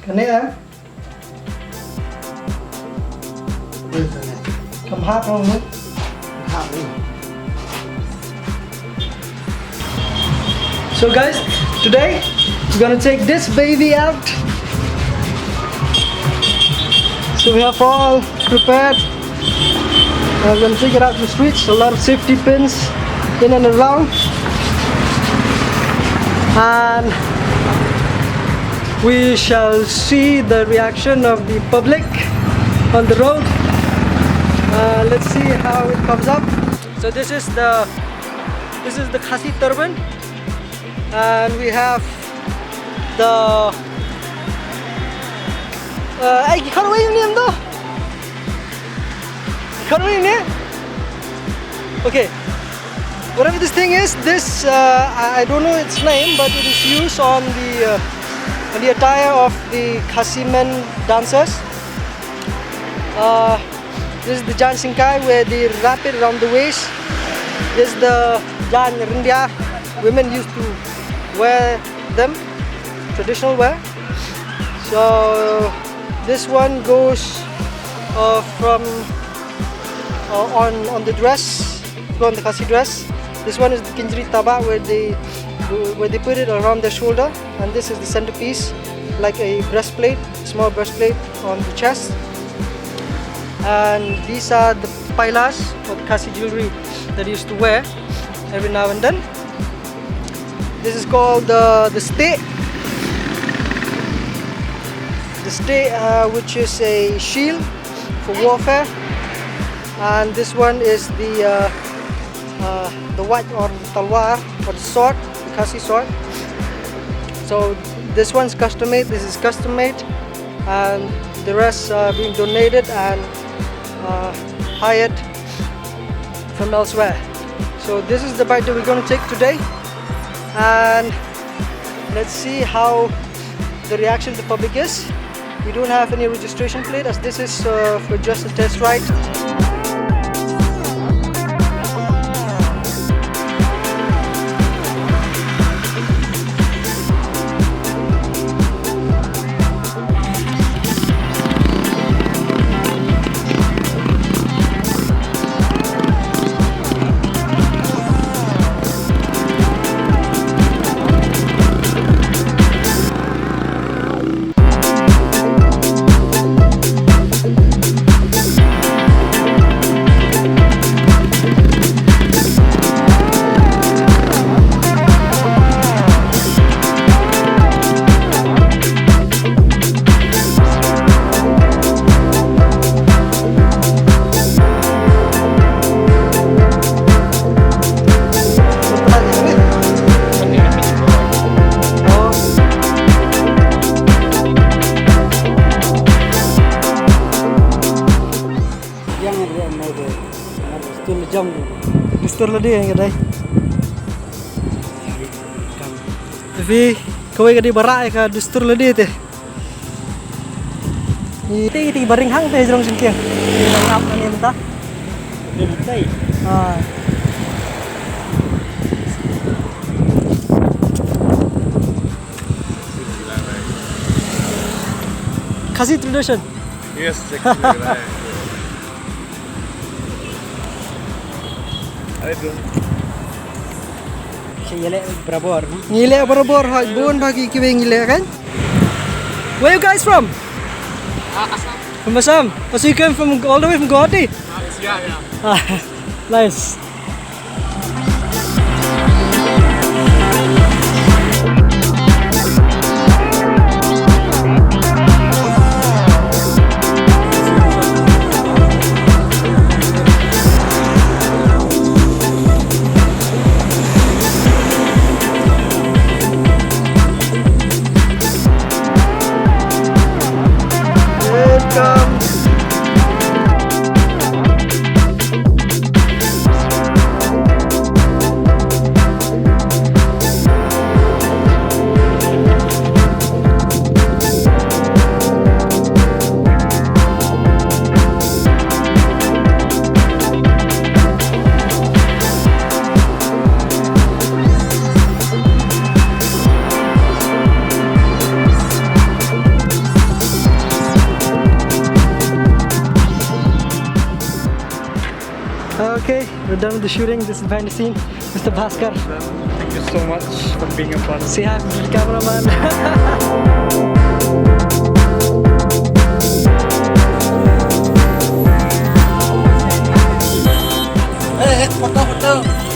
Kani ah. Come hot from me. So guys, today we're gonna take this baby out. So we have all prepared. We're gonna take it out to the streets. A lot of safety pins in and around, and we shall see the reaction of the public on the road. Let's see how it comes up. So this is the Khasi turban, and we have the okay, whatever this thing is, this I don't know its name, but it is used on the attire of the Khasi men dancers. This is the Jan Singkai, where they wrap it around the waist. This is the Jan Rindia. Women used to wear them, traditional wear. So this one goes from on the dress, on the Khasi dress. This one is the Kinjri Taba, where they put it around their shoulder, and this is the centerpiece, like a breastplate, small breastplate on the chest. And these are the pailas, or the Khasi jewelry that they used to wear every now and then. This is called the stay. The stay, which is a shield for warfare, and this one is the white, or the talwar, or the sword, the Khasi sword. So this one's custom made. This is custom made, and the rest are being donated and hired from elsewhere. So this is the bike that we're going to take today, and let's see how the reaction of the public is. We don't have any registration plate, as this is for just a test ride. Dustur lah dia yang kedai. Tapi kau yang kedai barak ya ka dustur lah dia teh. Ini baring hang teh jerong singkiang. Ngap ni entah. Ini. Khasi tradition. Yes, exactly. Ngilek berabor bon bagi kiwe ngilek kan? Where you guys from? Assam. From Assam. So you came from all the way from Guwahati? Yeah. Nice. we're done with the shooting. This is behind the scene, Mr. Bhaskar. Thank you so much for being a part of Say hi to the cameraman. Foto.